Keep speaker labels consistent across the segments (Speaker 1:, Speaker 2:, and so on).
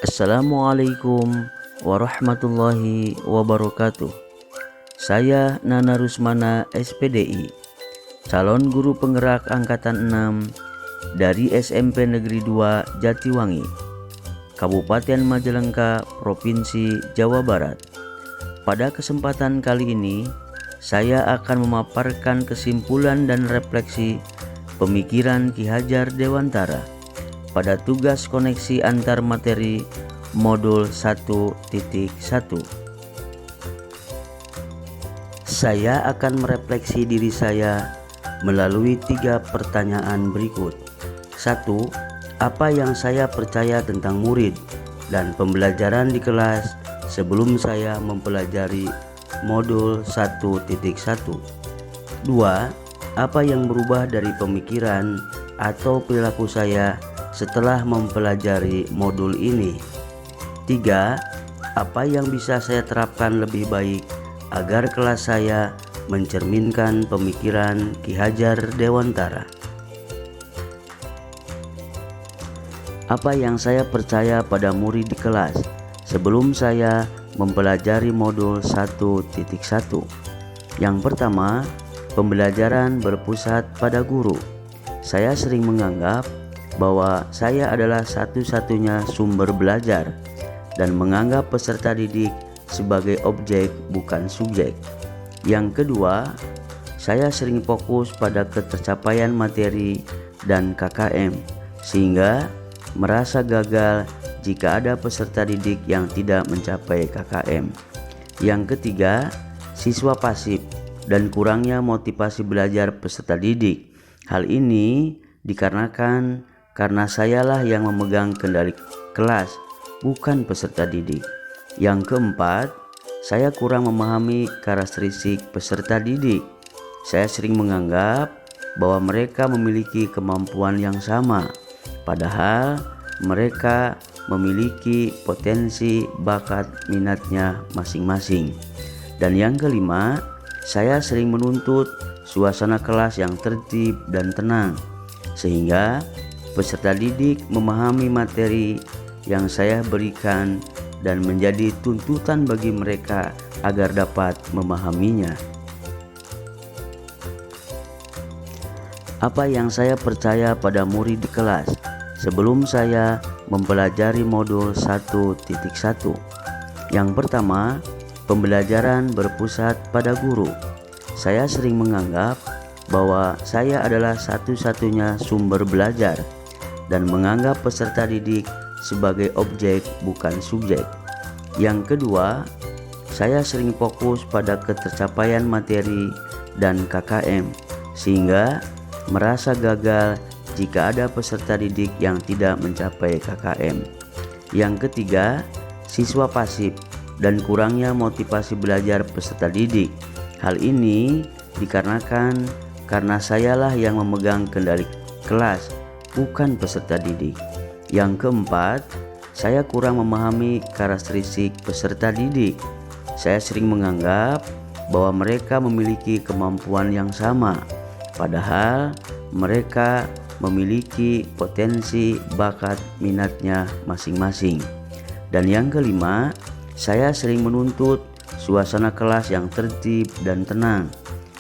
Speaker 1: Assalamualaikum warahmatullahi wabarakatuh. Saya Nana Rusmana SPDI, calon guru penggerak angkatan 6 dari SMP Negeri 2 Jatiwangi, Kabupaten Majalengka, Provinsi Jawa Barat. Pada kesempatan kali ini, saya akan memaparkan kesimpulan dan refleksi pemikiran Ki Hajar Dewantara pada tugas koneksi antar materi modul 1.1. Saya akan merefleksi diri saya melalui 3 pertanyaan berikut. 1. Apa yang saya percaya tentang murid dan pembelajaran di kelas sebelum saya mempelajari modul 1.1? 2. Apa yang berubah dari pemikiran atau perilaku saya setelah mempelajari modul ini? 3. Apa yang bisa saya terapkan lebih baik agar kelas saya mencerminkan pemikiran Ki Hajar Dewantara? Apa yang saya percaya pada murid di kelas sebelum saya mempelajari modul 1.1? Yang pertama, pembelajaran berpusat pada guru. Saya sering menganggap bahwa saya adalah satu-satunya sumber belajar dan menganggap peserta didik sebagai objek bukan subjek. Yang kedua, saya sering fokus pada ketercapaian materi dan KKM sehingga merasa gagal jika ada peserta didik yang tidak mencapai KKM. Yang ketiga, siswa pasif dan kurangnya motivasi belajar peserta didik. Hal ini dikarenakan karena sayalah yang memegang kendali kelas, bukan peserta didik. Yang keempat, saya kurang memahami karakteristik peserta didik. Saya sering menganggap bahwa mereka memiliki kemampuan yang sama, padahal mereka memiliki potensi, bakat, minatnya masing-masing. Dan yang kelima, saya sering menuntut suasana kelas yang tertib dan tenang, sehingga peserta didik memahami materi yang saya berikan dan menjadi tuntutan bagi mereka agar dapat memahaminya. Apa yang saya percaya pada murid di kelas sebelum saya mempelajari modul 1.1? Yang pertama, pembelajaran berpusat pada guru. Saya sering menganggap bahwa saya adalah satu-satunya sumber belajar dan menganggap peserta didik sebagai objek bukan subjek. Yang kedua, saya sering fokus pada ketercapaian materi dan KKM sehingga merasa gagal jika ada peserta didik yang tidak mencapai KKM. Yang ketiga, siswa pasif dan kurangnya motivasi belajar peserta didik. Hal ini dikarenakan karena sayalah yang memegang kendali kelas, bukan peserta didik. Yang keempat, saya kurang memahami karakteristik peserta didik. Saya sering menganggap bahwa mereka memiliki kemampuan yang sama, padahal mereka memiliki potensi, bakat, minatnya masing-masing. Dan yang kelima, saya sering menuntut suasana kelas yang tertib dan tenang,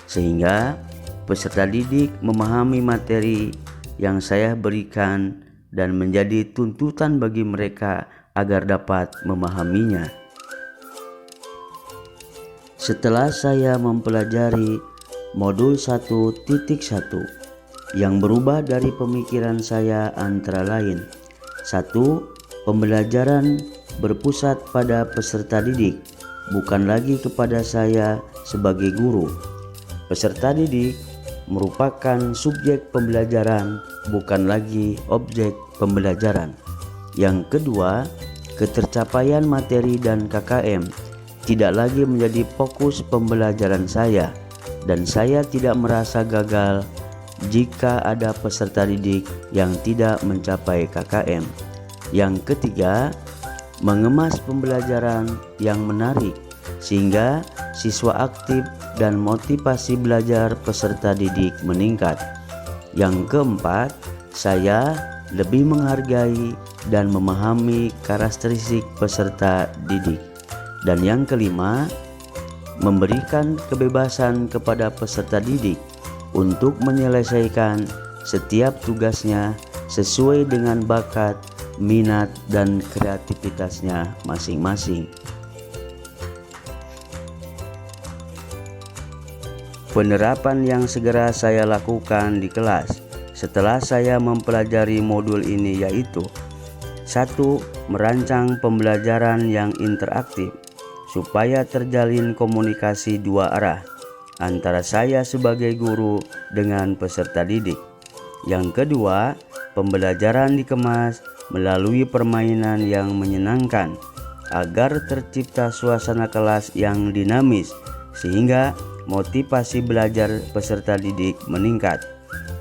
Speaker 1: sehingga peserta didik memahami materi yang saya berikan dan menjadi tuntutan bagi mereka agar dapat memahaminya. Setelah saya mempelajari modul 1.1 yang berubah dari pemikiran saya antara lain: 1. Pembelajaran berpusat pada peserta didik, bukan lagi kepada saya sebagai guru. Peserta didik merupakan subjek pembelajaran, bukan lagi objek pembelajaran. Yang kedua, ketercapaian materi dan KKM tidak lagi menjadi fokus pembelajaran saya, dan saya tidak merasa gagal jika ada peserta didik yang tidak mencapai KKM. Yang ketiga, mengemas pembelajaran yang menarik sehingga siswa aktif dan motivasi belajar peserta didik meningkat. Yang keempat, saya lebih menghargai dan memahami karakteristik peserta didik. Dan yang kelima, memberikan kebebasan kepada peserta didik untuk menyelesaikan setiap tugasnya sesuai dengan bakat, minat, dan kreativitasnya masing-masing. Penerapan yang segera saya lakukan di kelas setelah saya mempelajari modul ini yaitu: 1. Merancang pembelajaran yang interaktif supaya terjalin komunikasi dua arah antara saya sebagai guru dengan peserta didik. Yang kedua, pembelajaran dikemas melalui permainan yang menyenangkan agar tercipta suasana kelas yang dinamis sehingga motivasi belajar peserta didik meningkat.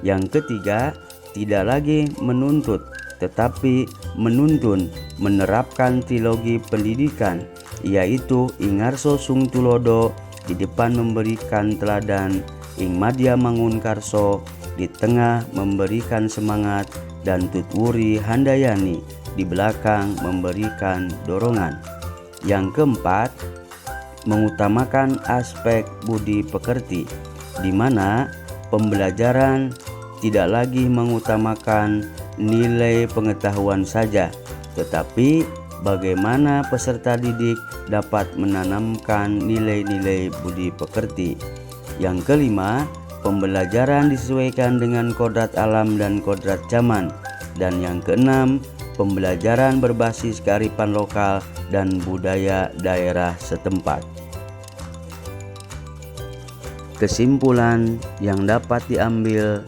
Speaker 1: Yang ketiga, tidak lagi menuntut tetapi menuntun, menerapkan trilogi pendidikan yaitu Ingarso Sung Tulodo, di depan memberikan teladan, Ing Madya Mangun Karso, di tengah memberikan semangat, dan Tutwuri Handayani di belakang memberikan dorongan. Yang keempat, mengutamakan aspek budi pekerti, di mana pembelajaran tidak lagi mengutamakan nilai pengetahuan saja, tetapi bagaimana peserta didik dapat menanamkan nilai-nilai budi pekerti. Yang kelima, pembelajaran disesuaikan dengan kodrat alam dan kodrat zaman. Dan yang keenam, pembelajaran berbasis kearifan lokal dan budaya daerah setempat. Kesimpulan yang dapat diambil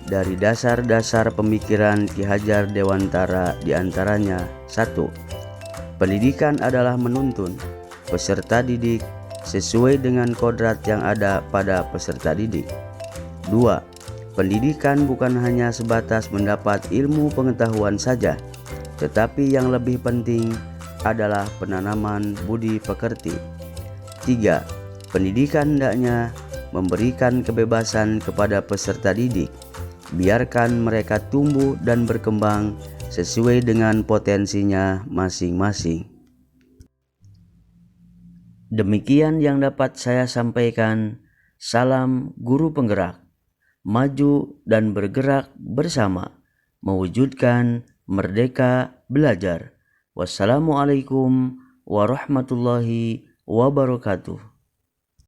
Speaker 1: dari dasar-dasar pemikiran Ki Hajar Dewantara diantaranya: 1. Pendidikan adalah menuntun peserta didik sesuai dengan kodrat yang ada pada peserta didik. 2. Pendidikan bukan hanya sebatas mendapat ilmu pengetahuan saja, tetapi yang lebih penting adalah penanaman budi pekerti. 3. Pendidikan hendaknya memberikan kebebasan kepada peserta didik. Biarkan mereka tumbuh dan berkembang sesuai dengan potensinya masing-masing. Demikian yang dapat saya sampaikan. Salam guru penggerak, maju dan bergerak bersama, mewujudkan merdeka belajar. Wassalamualaikum warahmatullahi wabarakatuh.